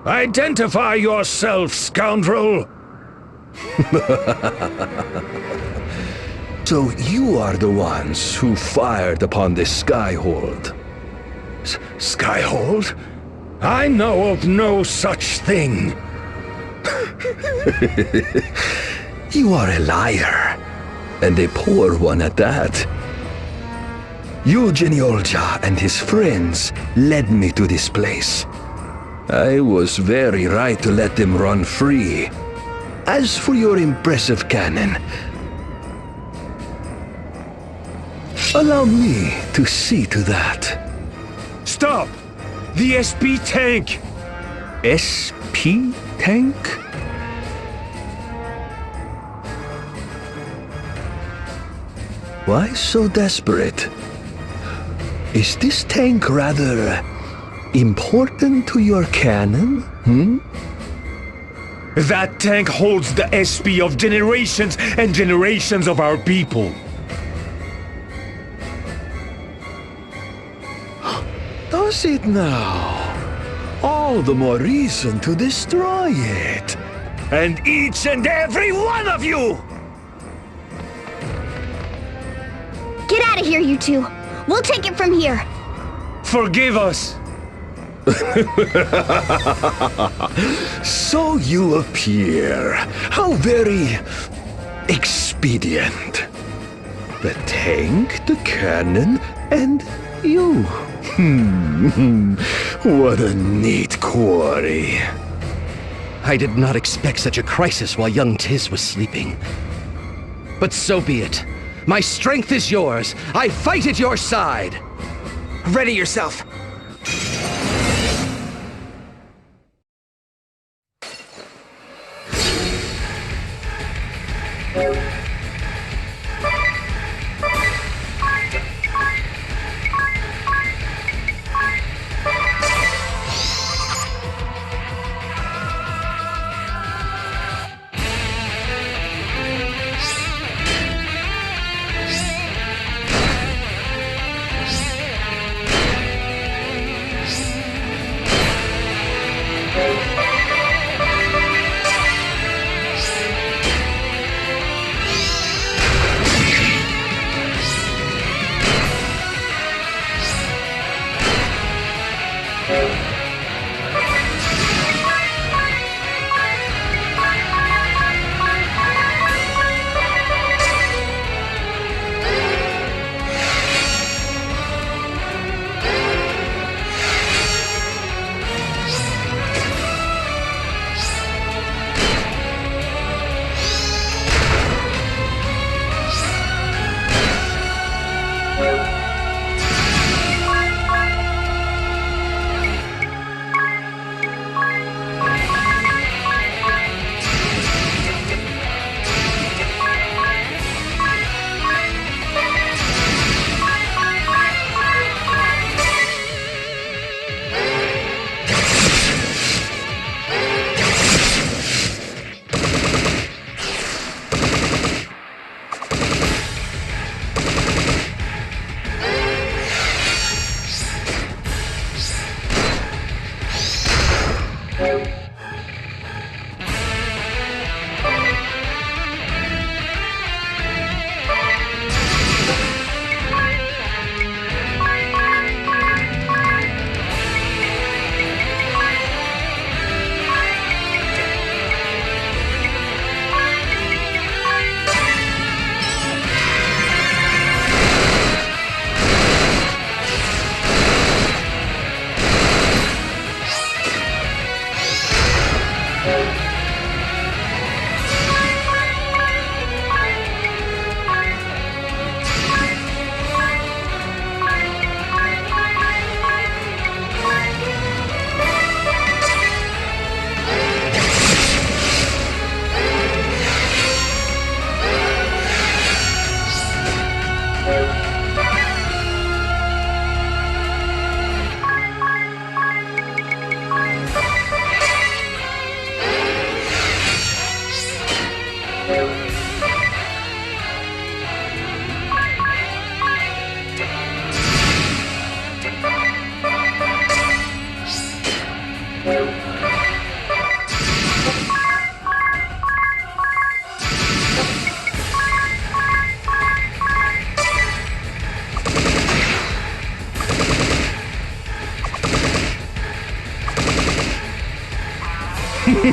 Identify yourself, scoundrel! So you are the ones who fired upon this Skyhold. Skyhold? I know of no such thing. You are a liar, and a poor one at that. Eugeniolja and his friends led me to this place. I was very right to let them run free. As for your impressive cannon, allow me to see to that. Stop! The SP tank! SP tank? Why so desperate? Is this tank rather important to your cannon? That tank holds the SP of generations and generations of our people. Does it now? All the more reason to destroy it. And each and every one of you! Get out of here, you two. We'll take it from here. Forgive us! So you appear. How very expedient. The tank, the cannon, and you. What a neat quarry. I did not expect such a crisis while young Tiz was sleeping. But so be it. My strength is yours. I fight at your side. Ready yourself.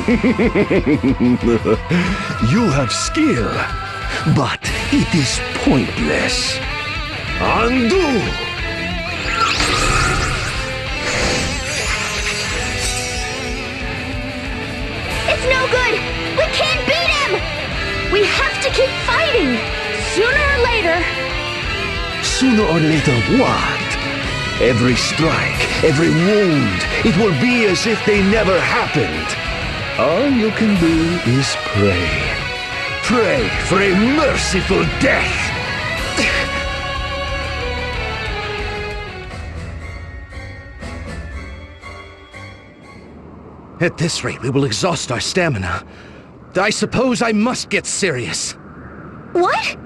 You have skill, but it is pointless. Undo! It's no good! We can't beat him! We have to keep fighting! Sooner or later... Sooner or later what? Every strike, every wound, it will be as if they never happened. All you can do is pray. Pray for a merciful death! At this rate, we will exhaust our stamina. I suppose I must get serious. What?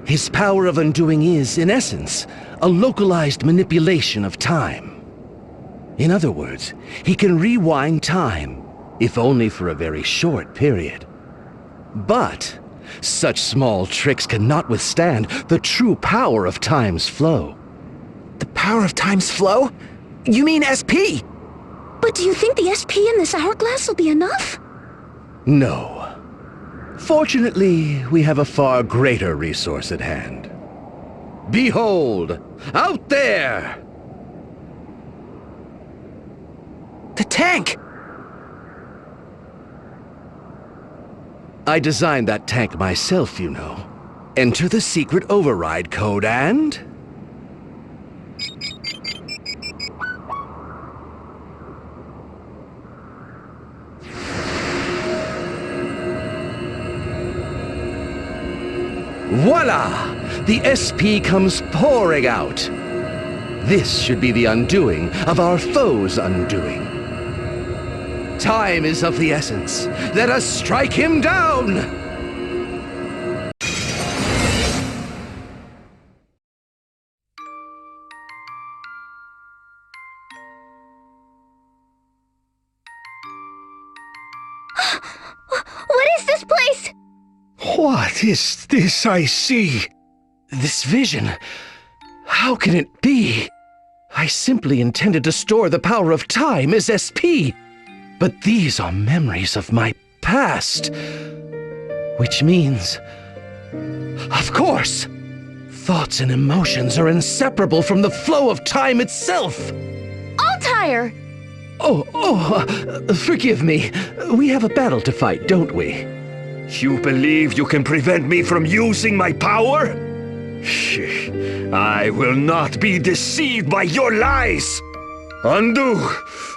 His power of undoing is, in essence, a localized manipulation of time. In other words, he can rewind time, if only for a very short period. But such small tricks cannot withstand the true power of time's flow. The power of time's flow? You mean SP? But do you think the SP in this hourglass will be enough? No. Fortunately, we have a far greater resource at hand. Behold! Out there! The tank! I designed that tank myself, you know. Enter the secret override code and... voila! The SP comes pouring out. This should be the undoing of our foe's undoing. Time is of the essence. Let us strike him down! What is this place? What is this I see? This vision... how can it be? I simply intended to store the power of time as SP. But these are memories of my past. Which means... of course! Thoughts and emotions are inseparable from the flow of time itself! Alire! Forgive me. We have a battle to fight, don't we? You believe you can prevent me from using my power? I will not be deceived by your lies! Undo!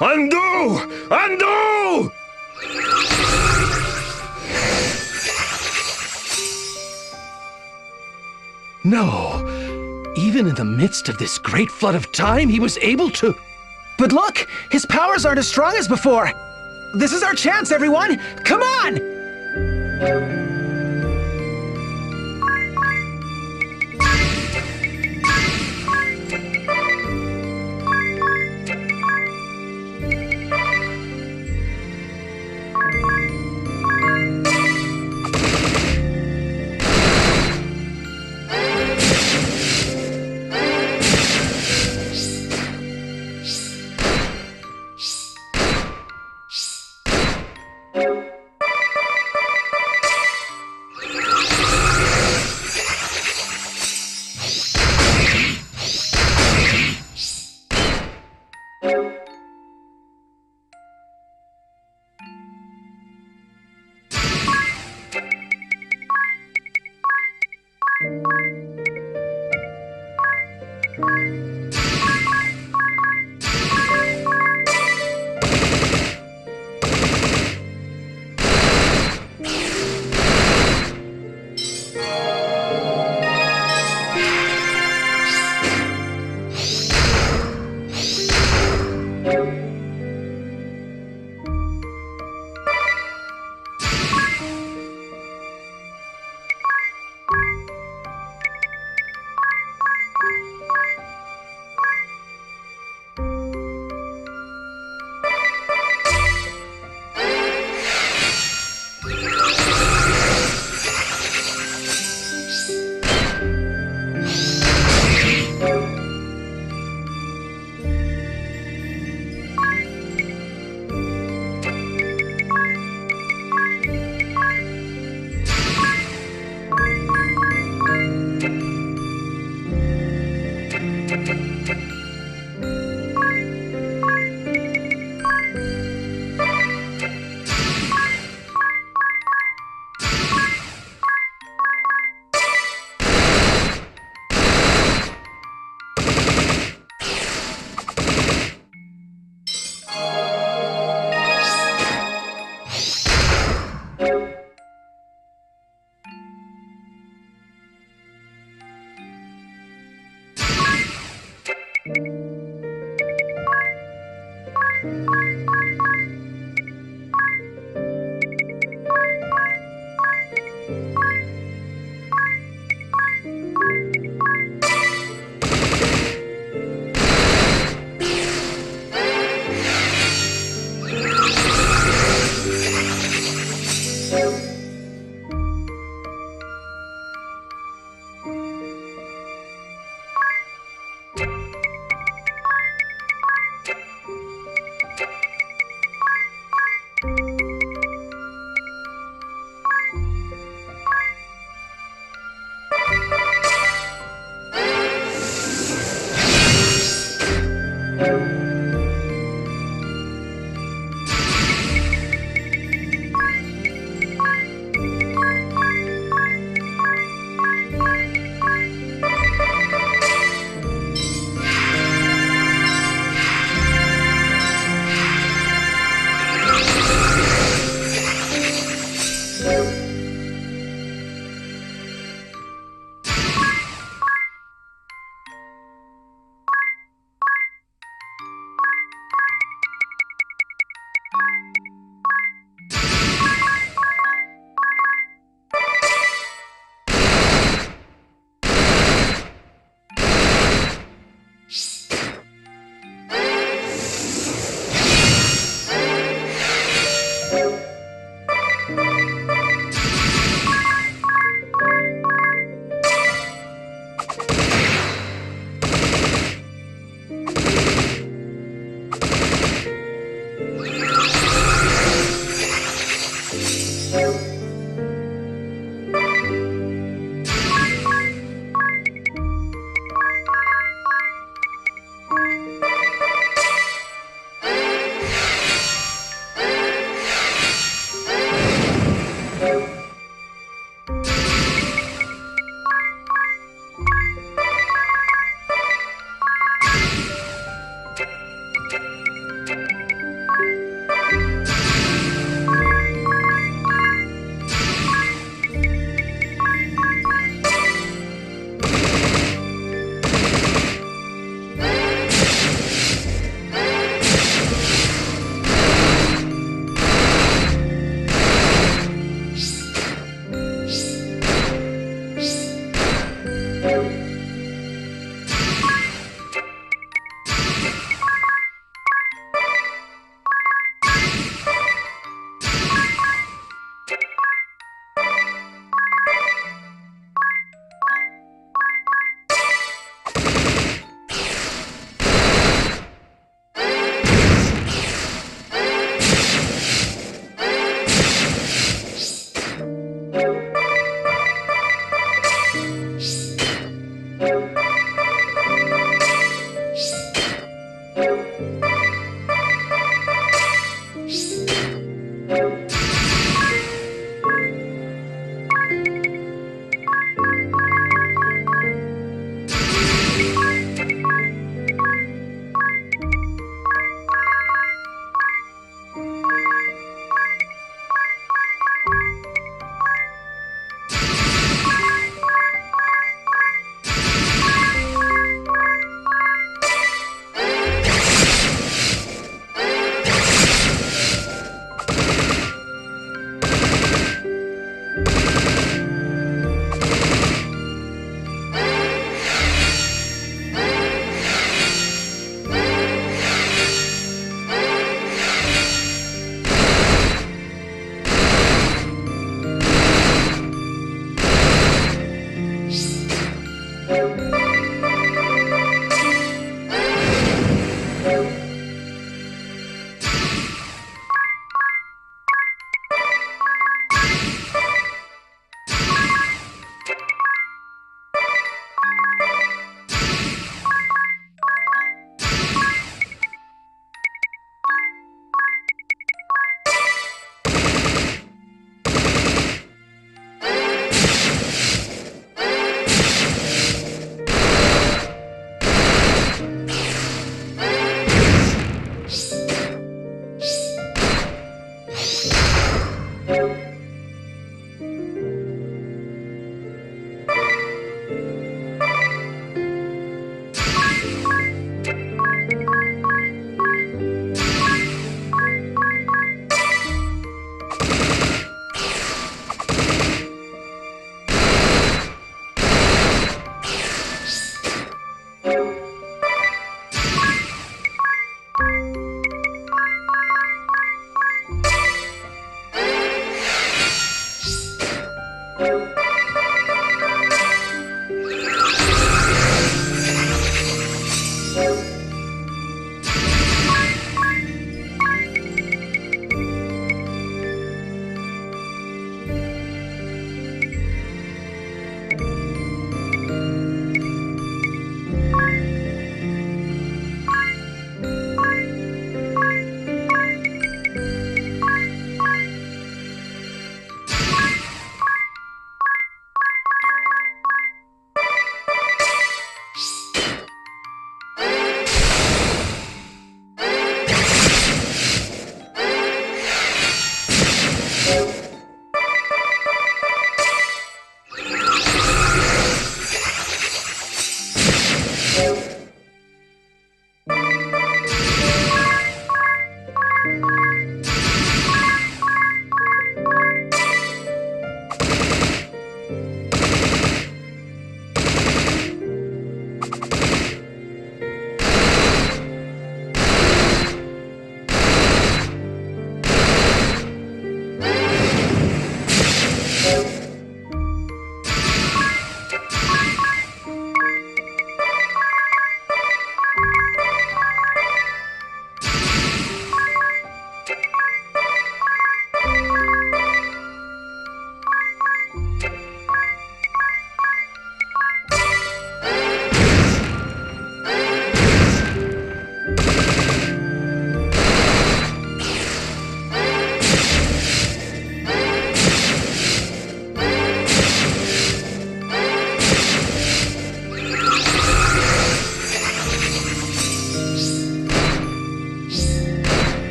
Undo! Undo! No. Even in the midst of this great flood of time, he was able to... But look! His powers aren't as strong as before! This is our chance, everyone! Come on!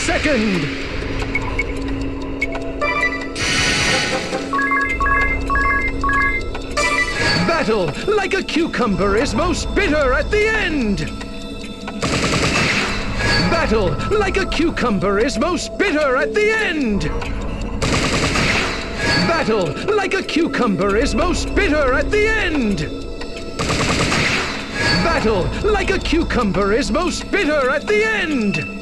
second. Battle, like a cucumber, is most bitter at the end. Battle, like a cucumber, is most bitter at the end. Battle, like a cucumber, is most bitter at the end. Battle, like a cucumber, is most bitter at the end.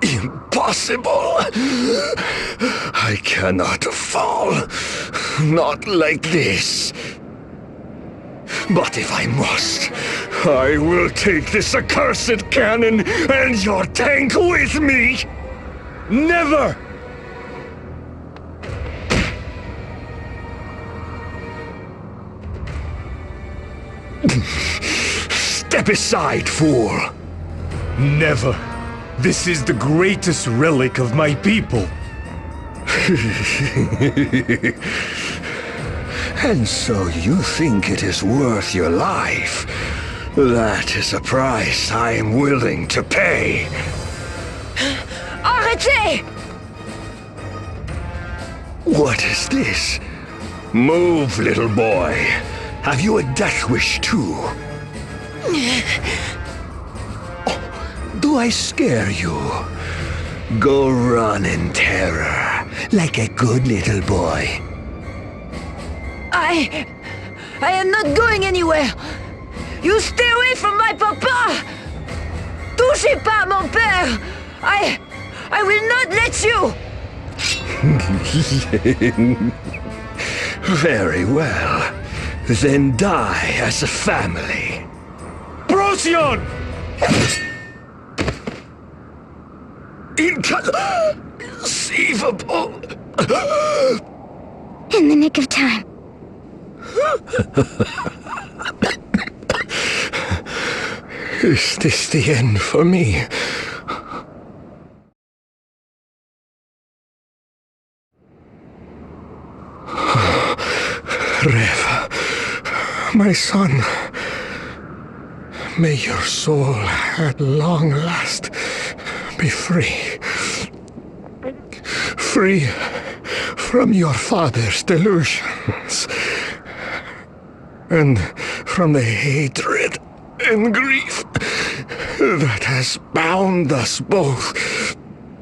Impossible! I cannot fall. Not like this. But if I must, I will take this accursed cannon and your tank with me! Never! Step aside, fool! Never. This is the greatest relic of my people. And so you think it is worth your life? That is a price I am willing to pay. Arrêtez! What is this? Move, little boy. Have you a death wish too? Do I scare you? Go run in terror, like a good little boy. I am not going anywhere. You stay away from my papa. Touchez pas mon père. I will not let you. Very well. then die as a family. Procyon! Inconceivable! In the nick of time. Is this the end for me? Rev, my son, may your soul at long last be free. Free from your father's delusions, and from the hatred and grief that has bound us both.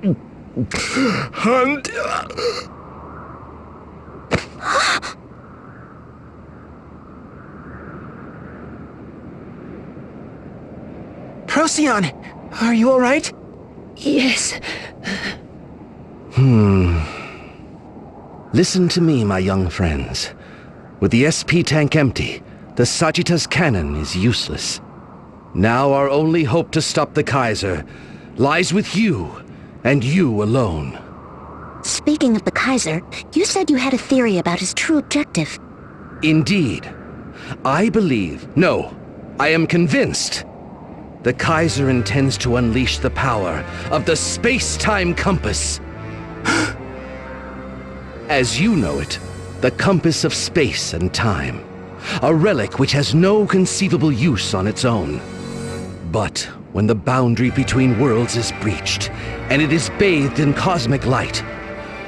And Procyon, are you all right? Yes. Listen to me, my young friends. With the SP tank empty, the Sagitta's cannon is useless. Now our only hope to stop the Kaiser lies with you, and you alone. Speaking of the Kaiser, you said you had a theory about his true objective. Indeed. I believe, no, I am convinced. The Kaiser intends to unleash the power of the space-time compass. As you know it, the compass of space and time. A relic which has no conceivable use on its own. But when the boundary between worlds is breached, and it is bathed in cosmic light,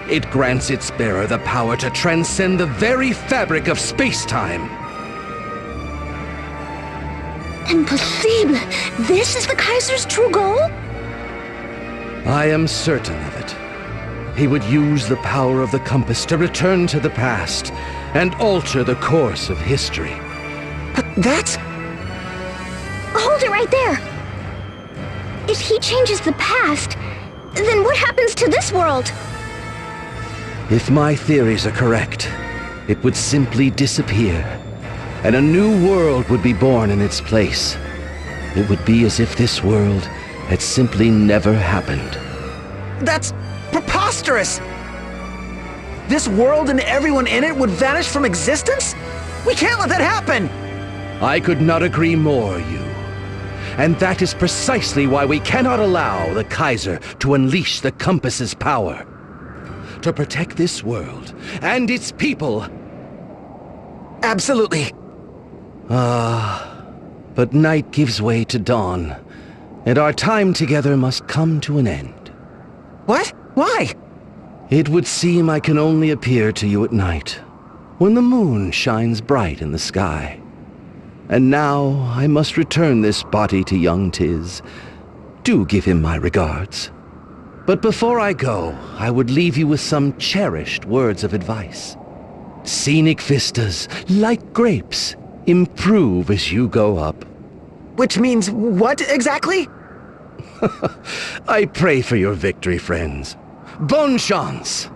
it grants its bearer the power to transcend the very fabric of space-time. Impossible! This is the Kaiser's true goal? I am certain of it. He would use the power of the compass to return to the past and alter the course of history. But that's... Hold it right there! If he changes the past, then what happens to this world? If my theories are correct, it would simply disappear, and a new world would be born in its place. It would be as if this world had simply never happened. that's preposterous! This world and everyone in it would vanish from existence? We can't let that happen! I could not agree more, you. And that is precisely why we cannot allow the Kaiser to unleash the compass's power. To protect this world and its people. Absolutely. But night gives way to dawn, and our time together must come to an end. What? Why? It would seem I can only appear to you at night, when the moon shines bright in the sky. And now I must return this body to young Tiz. Do give him my regards. But before I go, I would leave you with some cherished words of advice. Scenic vistas, like grapes, improve as you go up. Which means what exactly? I pray for your victory, friends. Bonne chance!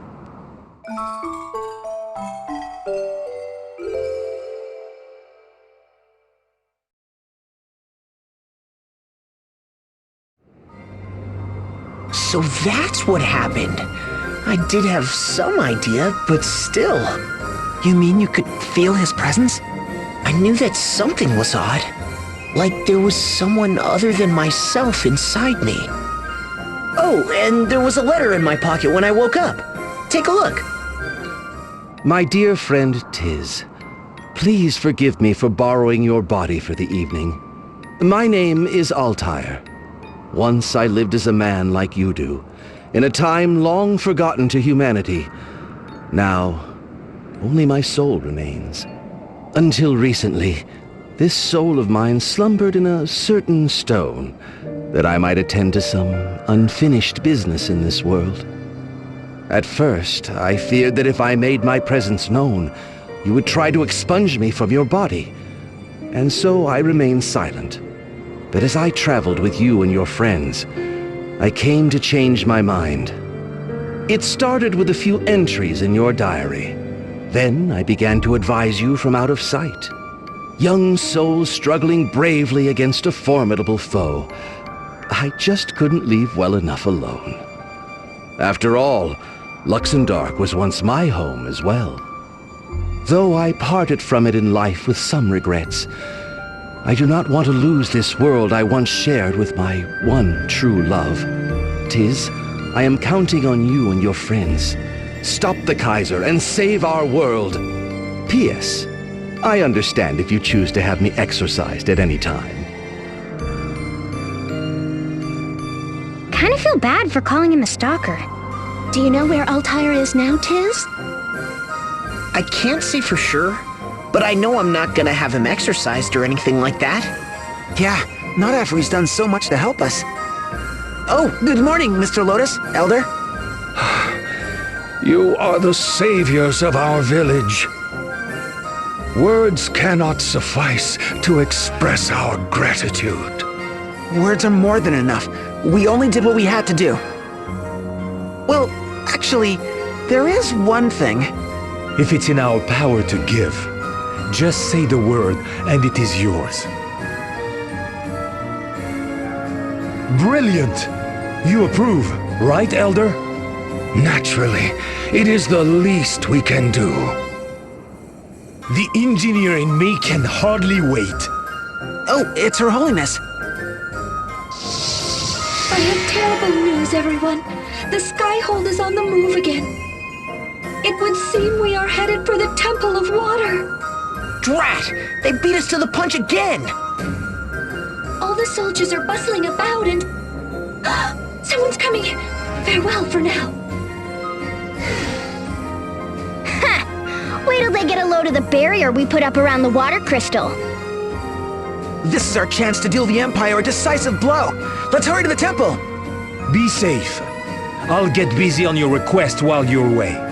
So that's what happened. I did have some idea, but still. You mean you could feel his presence? I knew that something was odd. Like there was someone other than myself inside me. Oh, and there was a letter in my pocket when I woke up. Take a look. My dear friend Tiz, please forgive me for borrowing your body for the evening. My name is Alire. Once I lived as a man like you do, in a time long forgotten to humanity. Now, only my soul remains. Until recently, this soul of mine slumbered in a certain stone, that I might attend to some unfinished business in this world. At first, I feared that if I made my presence known, you would try to expunge me from your body, and so I remained silent. But as I traveled with you and your friends, I came to change my mind. It started with a few entries in your diary. Then I began to advise you from out of sight. Young souls struggling bravely against a formidable foe. I just couldn't leave well enough alone. After all, Luxembourg was once my home as well. Though I parted from it in life with some regrets, I do not want to lose this world I once shared with my one true love. Tiz, I am counting on you and your friends. Stop the Kaiser and save our world. P.S. I understand if you choose to have me exorcised at any time. Kinda feel bad for calling him a stalker. Do you know where Alire is now, Tiz? I can't say for sure, but I know I'm not gonna have him exercised or anything like that. Yeah, not after he's done so much to help us. Oh, good morning, Mr. Lotus, Elder. You are the saviors of our village. Words cannot suffice to express our gratitude. Words are more than enough. We only did what we had to do. Well, actually, there is one thing. If it's in our power to give, just say the word and it is yours. Brilliant! You approve, right, Elder? Naturally, it is the least we can do. The engineer in me can hardly wait. Oh, it's Her Holiness. I have terrible news, everyone. The Skyhold is on the move again. It would seem we are headed for the Temple of Water. Drat! They beat us to the punch again! All the soldiers are bustling about and... Someone's coming! Farewell for now. Ha! Wait till they get a load of the barrier we put up around the water crystal. This is our chance to deal the Empire a decisive blow. Let's hurry to the temple. Be safe. I'll get busy on your request while you're away.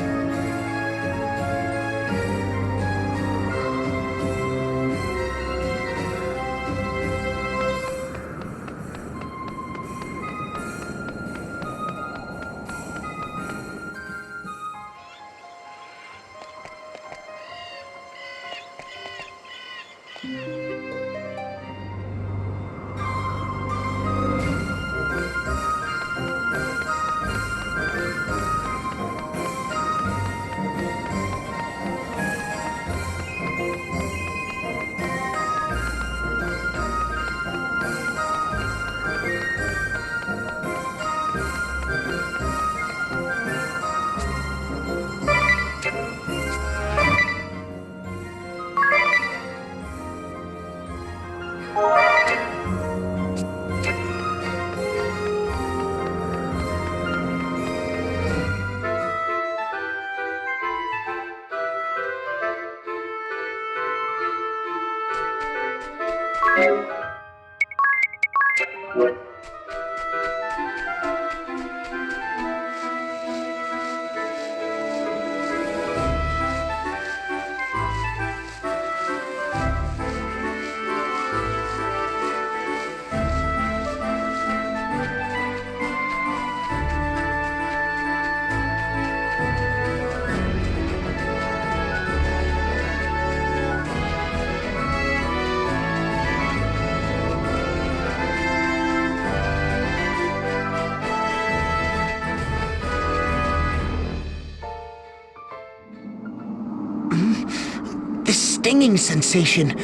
Stinging sensation.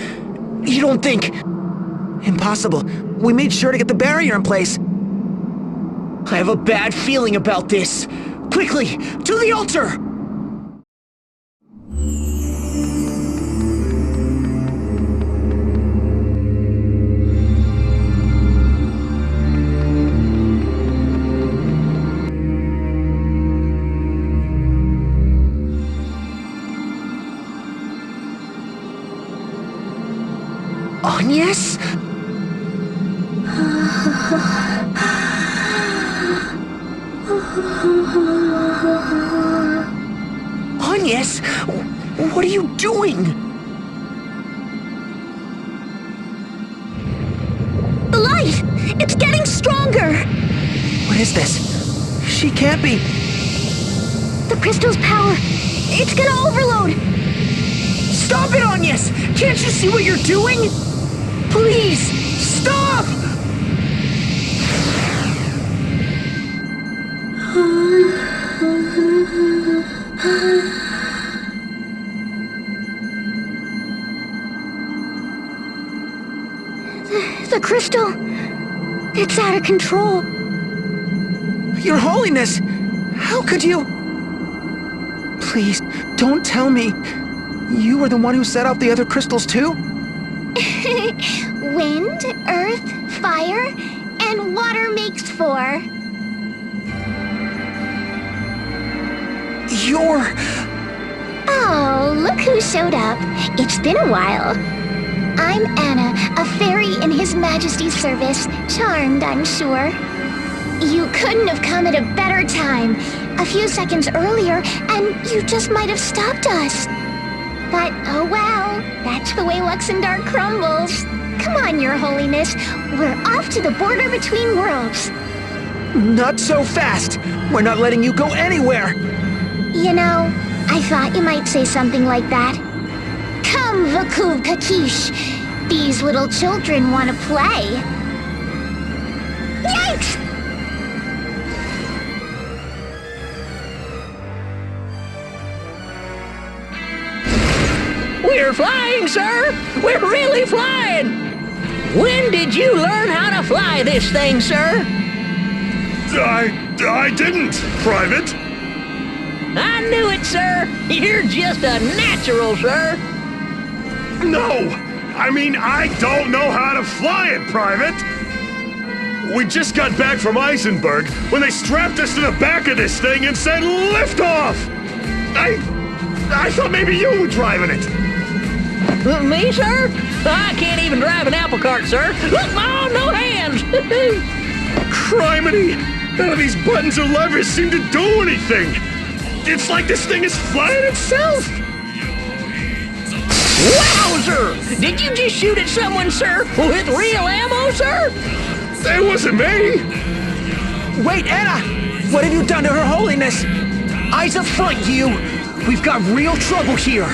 You don't think... Impossible. We made sure to get the barrier in place. I have a bad feeling about this. Quickly, to the altar! Agnes? Agnes? What are you doing? The light! It's getting stronger! What is this? She can't be... The crystal's power It's gonna overload! Stop it, Agnes! Can't you see what you're doing? Please, stop! The crystal... it's out of control. Your Holiness! How could you... Please, don't tell me. You were the one who set off the other crystals too? Wind, earth, fire, and water makes four. You're... Oh, look who showed up. It's been a while. I'm Anna, a fairy in His Majesty's service. Charmed, I'm sure. You couldn't have come at a better time. A few seconds earlier, and you just might have stopped us. But, oh well, that's the way Luxendar crumbles. Come on, Your Holiness. We're off to the border between worlds. Not so fast. We're not letting you go anywhere. You know, I thought you might say something like that. Come, Vakuv Kakish. These little children want to play. Yikes! We're flying, sir! We're really flying! When did you learn how to fly this thing, sir? I didn't, Private. I knew it, sir! You're just a natural, sir! No! I mean, I don't know how to fly it, Private! We just got back from Eisenberg when they strapped us to the back of this thing and said lift off! I thought maybe you were driving it! Me, sir? I can't even drive an apple cart, sir! Look, Mom, no hands! Criminy! None of these buttons or levers seem to do anything! It's like this thing is flying itself! Wowzer! Did you just shoot at someone, sir? With real ammo, sir? It wasn't me! Wait, Anna! What have you done to Her Holiness? Eyes up front, you! We've got real trouble here!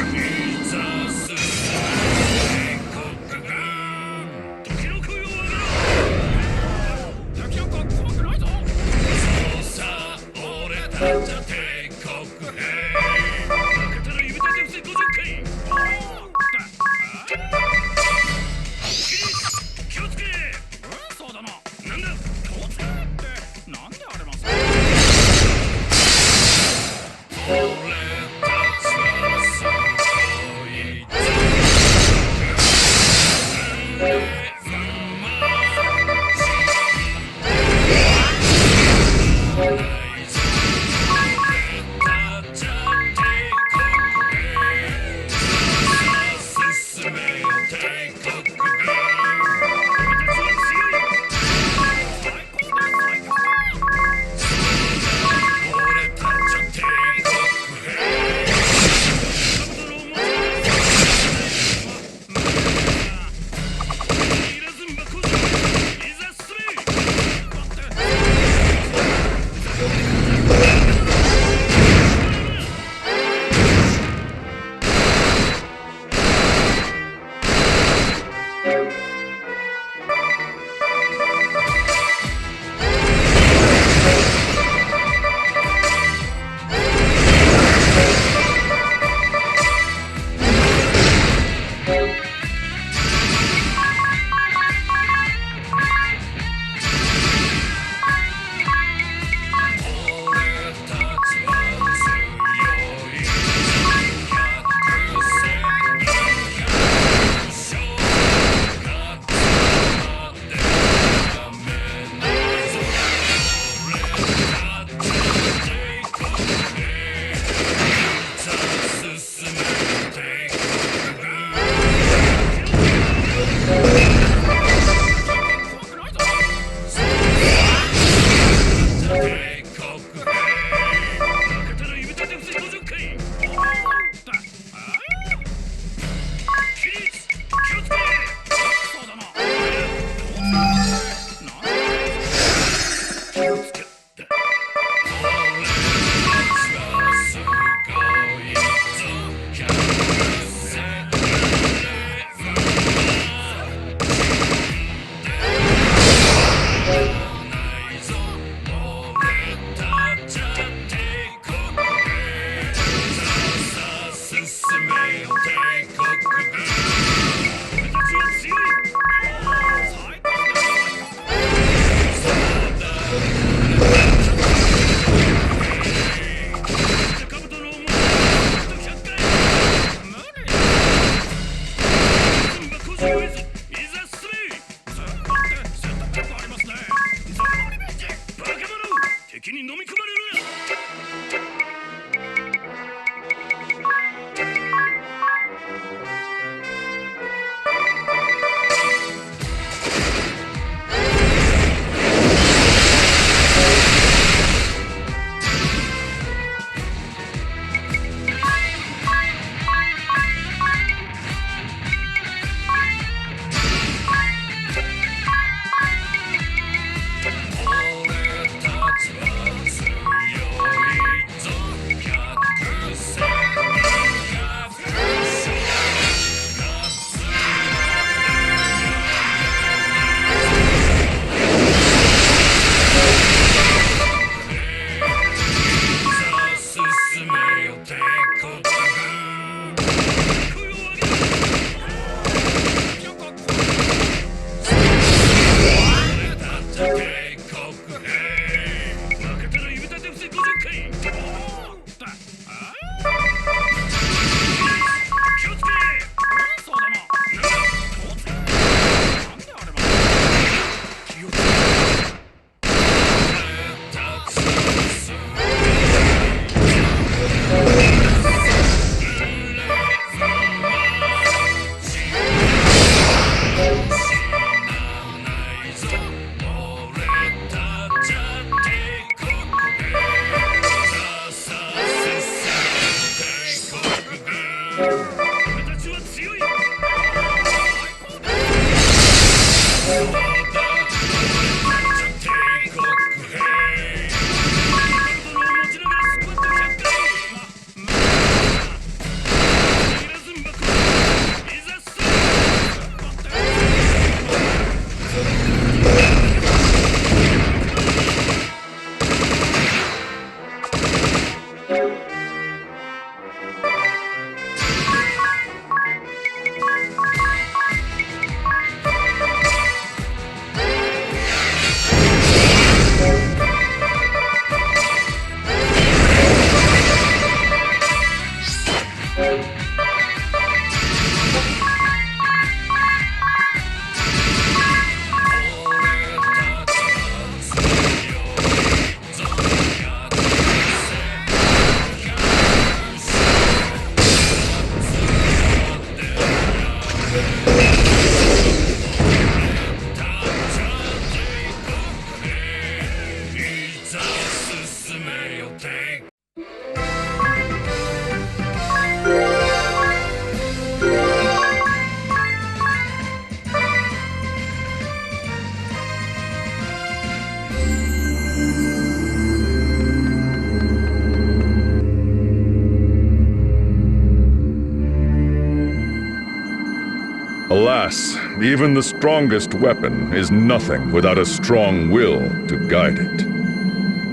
Alas, even the strongest weapon is nothing without a strong will to guide it.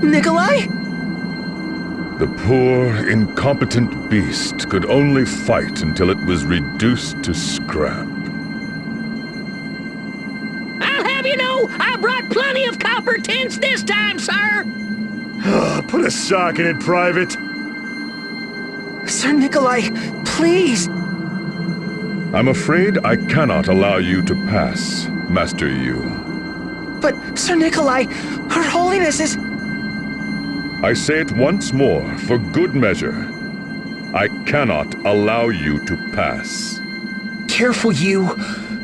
Nikolai? The poor, incompetent beast could only fight until it was reduced to scrap. I'll have you know, I brought plenty of copper tins this time, sir. Put a sock in it, Private. Sir Nikolai, please! I'm afraid I cannot allow you to pass, Master Yu. But, Sir Nikolai, Her Holiness is... I say it once more, for good measure. I cannot allow you to pass. Careful, you.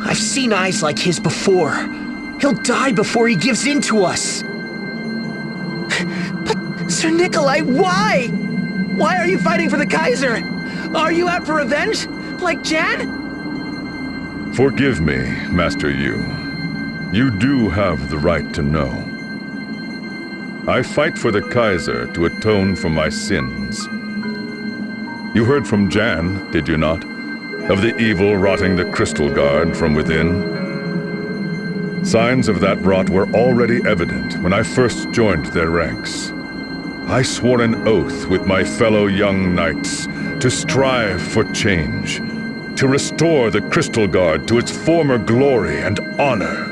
I've seen eyes like his before. He'll die before he gives in to us. But, Sir Nikolai, why? Why are you fighting for the Kaiser? Are you out for revenge? Like Jan? Forgive me, Master Yu. You do have the right to know. I fight for the Kaiser to atone for my sins. You heard from Jan, did you not? Of the evil rotting the Crystal Guard from within? Signs of that rot were already evident when I first joined their ranks. I swore an oath with my fellow young knights to strive for change, to restore the Crystal Guard to its former glory and honor.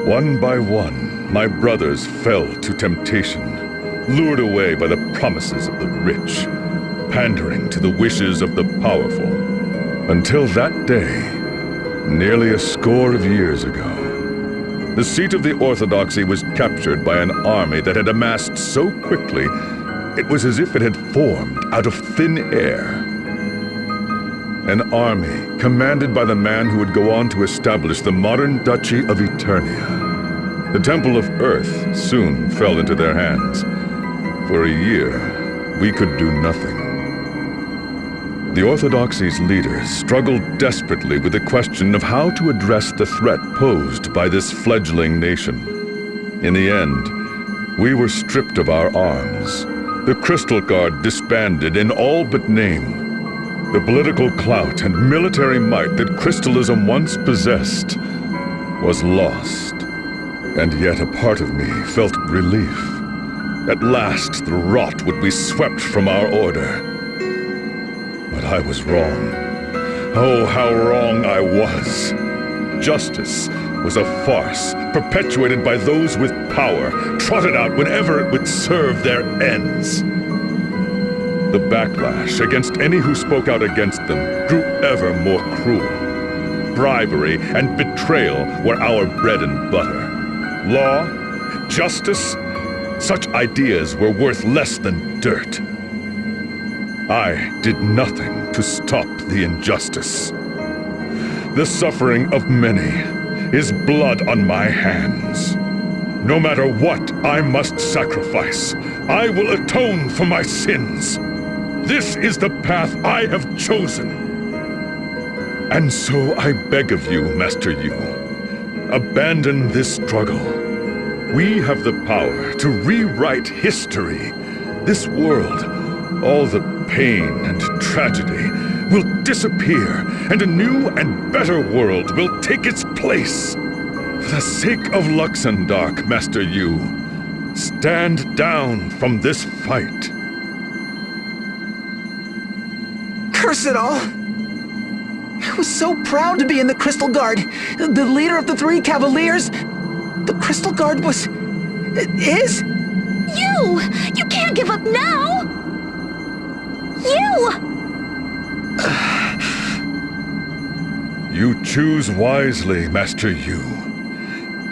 One by one, my brothers fell to temptation, lured away by the promises of the rich, pandering to the wishes of the powerful. Until that day, nearly a score of years ago, the seat of the Orthodoxy was captured by an army that had amassed so quickly, it was as if it had formed out of thin air. An army commanded by the man who would go on to establish the modern Duchy of Eternia. The Temple of Earth soon fell into their hands. For a year, we could do nothing. The Orthodoxy's leaders struggled desperately with the question of how to address the threat posed by this fledgling nation. In the end, we were stripped of our arms. The Crystal Guard disbanded in all but name. The political clout and military might that Crystalism once possessed was lost. And yet a part of me felt relief. At last, the rot would be swept from our order. But I was wrong. Oh, how wrong I was. Justice was a farce, perpetuated by those with power, trotted out whenever it would serve their ends. The backlash against any who spoke out against them grew ever more cruel. Bribery and betrayal were our bread and butter. Law, justice, such ideas were worth less than dirt. I did nothing to stop the injustice. The suffering of many is blood on my hands. No matter what I must sacrifice, I will atone for my sins. This is the path I have chosen. And so I beg of you, Master Yu, abandon this struggle. We have the power to rewrite history. This world, all the pain and tragedy, will disappear, and a new and better world will take its place. For the sake of Luxembourg, Master Yu, stand down from this fight. Curse it all! I was so proud to be in the Crystal Guard, the leader of the 3 Cavaliers. The Crystal Guard was... is... You! You can't give up now! You! You choose wisely, Master Yu.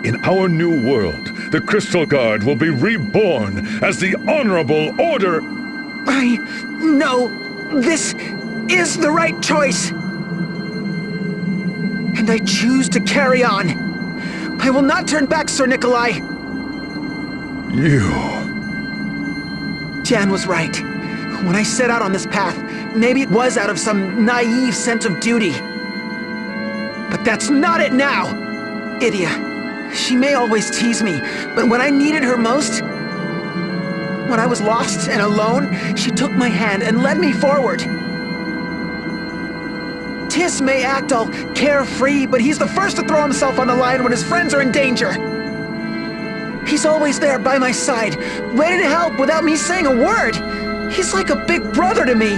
In our new world, the Crystal Guard will be reborn as the Honorable Order... I know this is the right choice. And I choose to carry on. I will not turn back, Sir Nikolai. You... Jan was right. When I set out on this path, maybe it was out of some naive sense of duty. But that's not it now! Idia, she may always tease me, but when I needed her most, when I was lost and alone, she took my hand and led me forward. Tis may act all carefree, but he's the first to throw himself on the line when his friends are in danger. He's always there by my side, ready to help without me saying a word. He's like a big brother to me.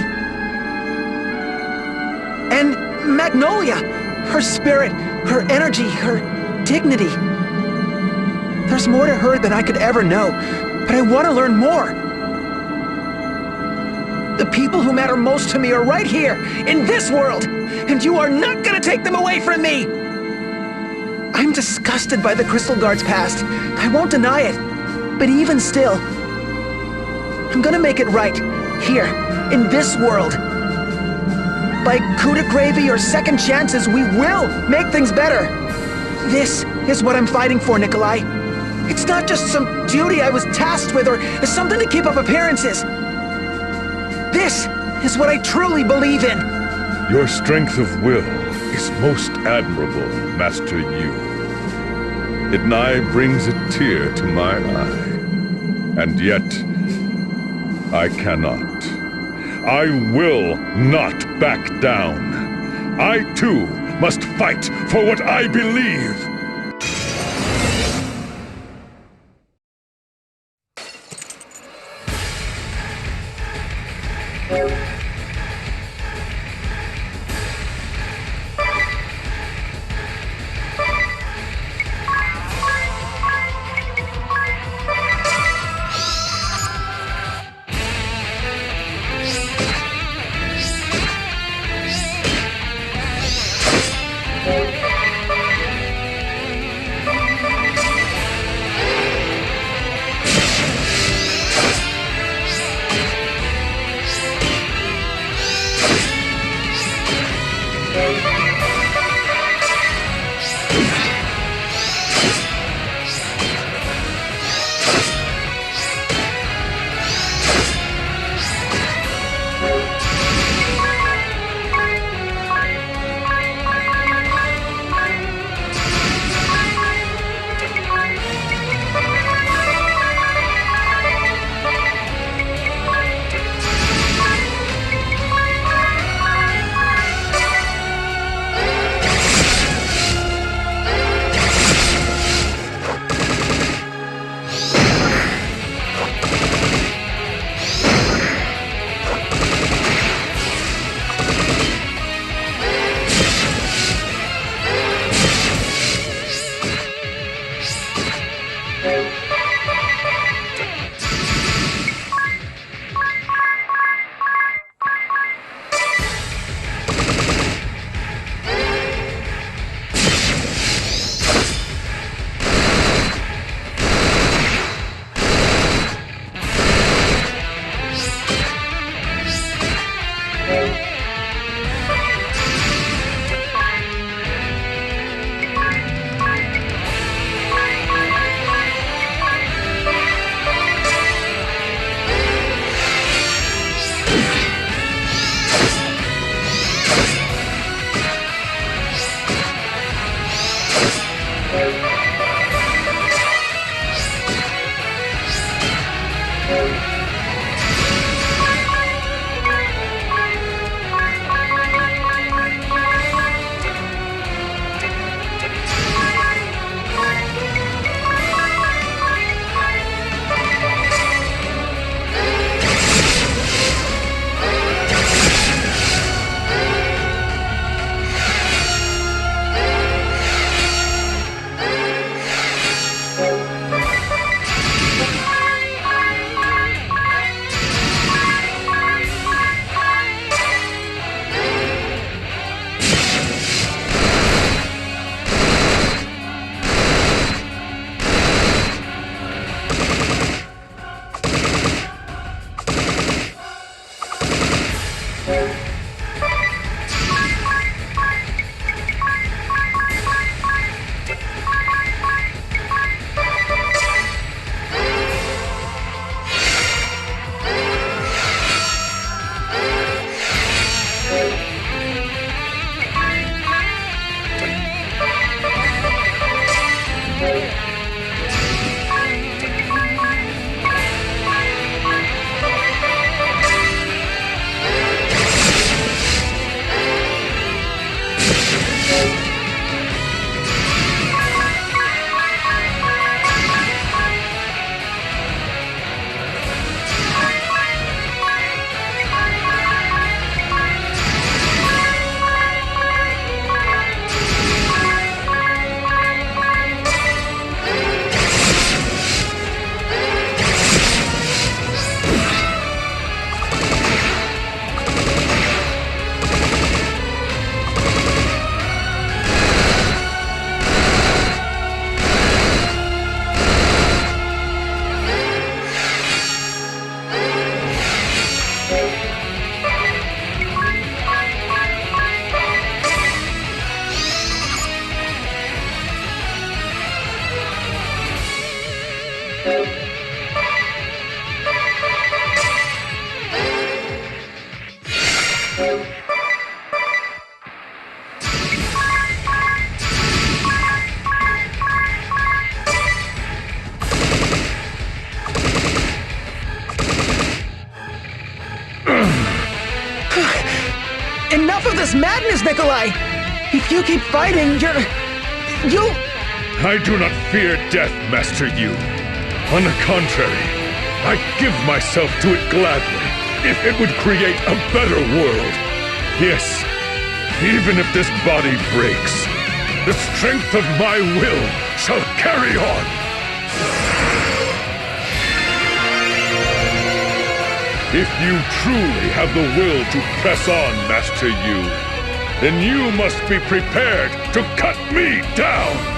And Magnolia, her spirit, her energy, her dignity. There's more to her than I could ever know, but I want to learn more. The people who matter most to me are right here, in this world, and you are not gonna take them away from me! I'm disgusted by the Crystal Guard's past. I won't deny it. But even still, I'm gonna make it right, here, in this world. By coup de gravy or second chances, we will make things better. This is what I'm fighting for, Nikolai. It's not just some duty I was tasked with or something to keep up appearances. This is what I truly believe in. Your strength of will is most admirable, Master Yu. It nigh brings a tear to my eye. And yet, I cannot. I will not back down. I too must fight for what I believe. Nikolai! If you keep fighting, you'll... I do not fear death, Master Yu. On the contrary, I give myself to it gladly, if it would create a better world. Yes, even if this body breaks, the strength of my will shall carry on. If you truly have the will to press on, Master Yu, then you must be prepared to cut me down!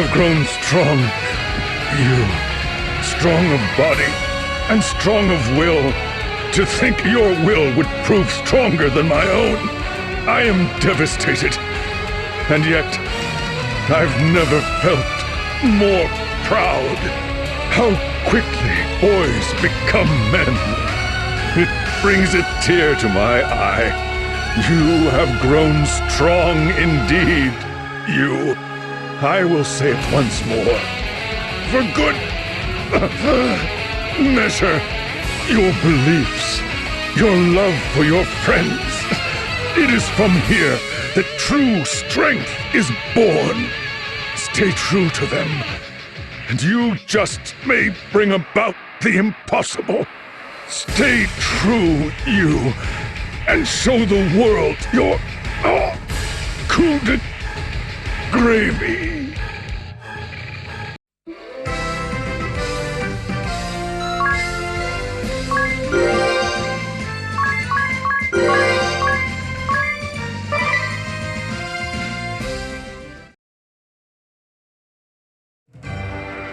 have grown strong. You, strong of body and strong of will. To think your will would prove stronger than my own. I am devastated. And yet, I've never felt more proud. How quickly boys become men. It brings a tear to my eye. You have grown strong indeed. You. I will say it once more. For good measure. Your beliefs, your love for your friends. It is from here that true strength is born. Stay true to them, and you just may bring about the impossible. Stay true, you, and show the world your coup de gravy.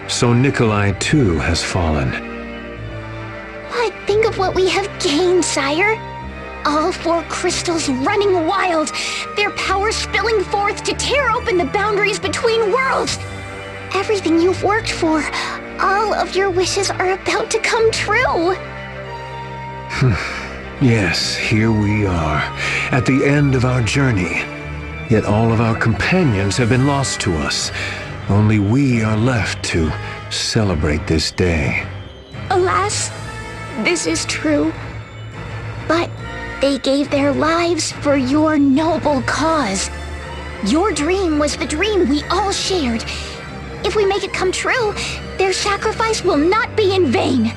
So Nikolai too has fallen. But think of what we have gained, sire. All 4 crystals running wild, their power spilling forth to tear open the boundaries between worlds. Everything you've worked for, all of your wishes are about to come true. Yes, here we are, at the end of our journey. Yet all of our companions have been lost to us. Only we are left to celebrate this day. Alas, this is true. But they gave their lives for your noble cause. Your dream was the dream we all shared. If we make it come true, their sacrifice will not be in vain.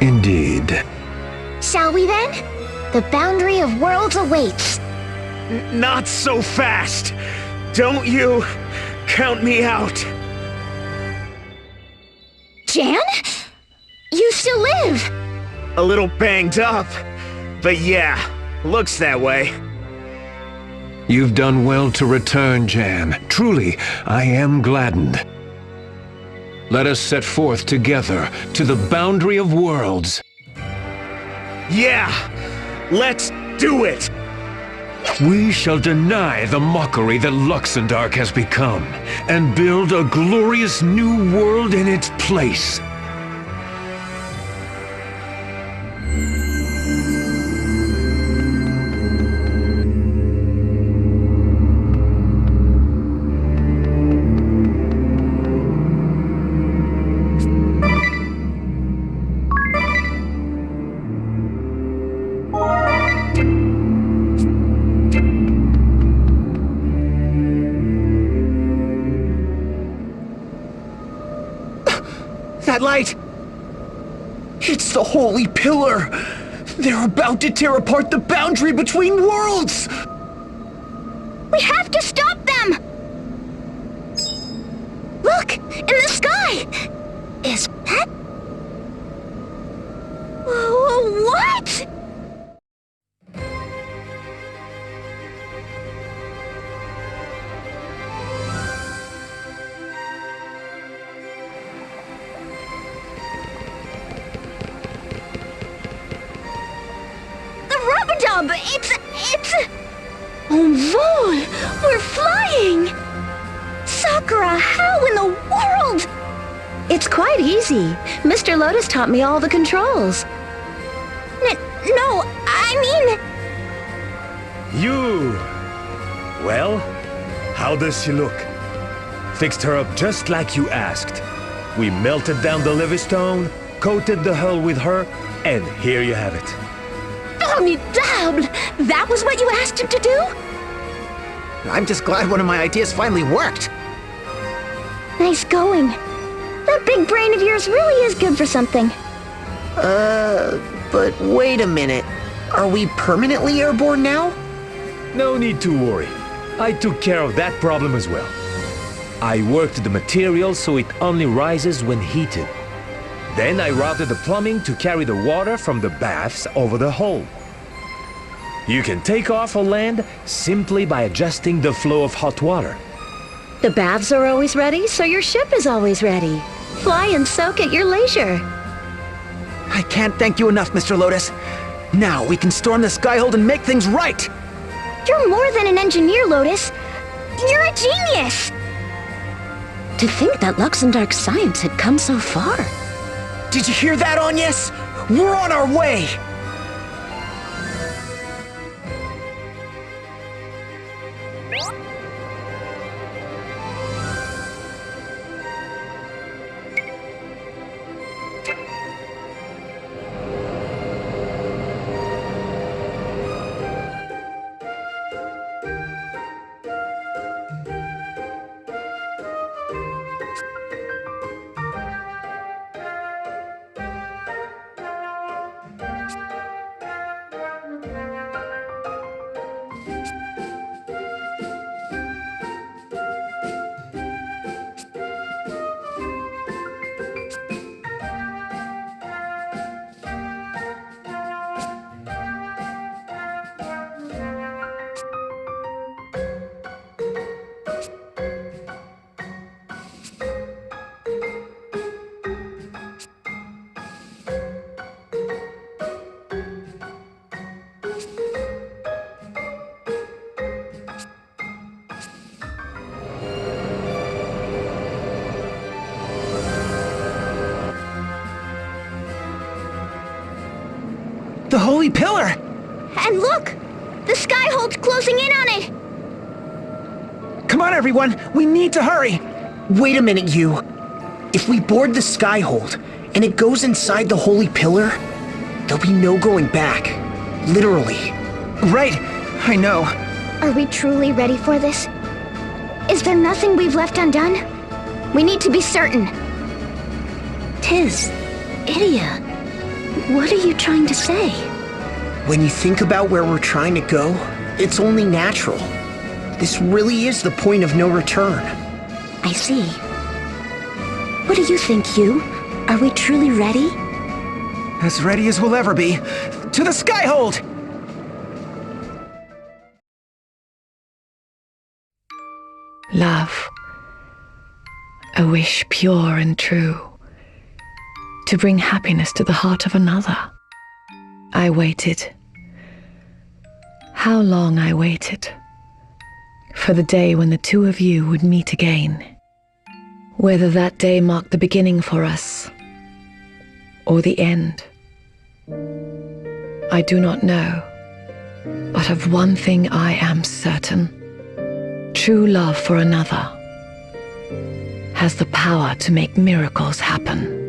Indeed. Shall we then? The boundary of worlds awaits. Not so fast! Don't you count me out! Jan? You still live! A little banged up, but yeah, looks that way. You've done well to return, Jan. Truly, I am gladdened. Let us set forth together to the boundary of worlds. Yeah! Let's do it! We shall deny the mockery that Luxembourg has become, and build a glorious new world in its place. That light! It's the Holy Pillar! They're about to tear apart the boundary between worlds! We have to stop them! Look! In the sky! Is that... What? It's... En vol! We're flying! Sakura, how in the world? It's quite easy. Mr. Lotus taught me all the controls. No, I mean... You! Well, how does she look? Fixed her up just like you asked. We melted down the Livingstone, coated the hull with her, and here you have it. Formidable! That was what you asked him to do? I'm just glad one of my ideas finally worked. Nice going. That big brain of yours really is good for something. But wait a minute. Are we permanently airborne now? No need to worry. I took care of that problem as well. I worked the material so it only rises when heated. Then I routed the plumbing to carry the water from the baths over the hull. You can take off or land simply by adjusting the flow of hot water. The baths are always ready, so your ship is always ready. Fly and soak at your leisure. I can't thank you enough, Mr. Lotus. Now we can storm the Skyhold and make things right! You're more than an engineer, Lotus. You're a genius! To think that Luxembourg's science had come so far. Did you hear that, Agnes? We're on our way! The Holy Pillar! And look! The Skyhold's closing in on it! Come on, everyone! We need to hurry! Wait a minute, you. If we board the Skyhold, and it goes inside the Holy Pillar, there'll be no going back. Literally. Right, I know. Are we truly ready for this? Is there nothing we've left undone? We need to be certain. Tis, Idia, what are you trying to say? When you think about where we're trying to go, it's only natural. This really is the point of no return. I see. What do you think, Hugh? Are we truly ready? As ready as we'll ever be. To the Skyhold! Love, a wish pure and true, to bring happiness to the heart of another. I waited. How long I waited for the day when the two of you would meet again. Whether that day marked the beginning for us or the end, I do not know. But of one thing I am certain. True love for another has the power to make miracles happen.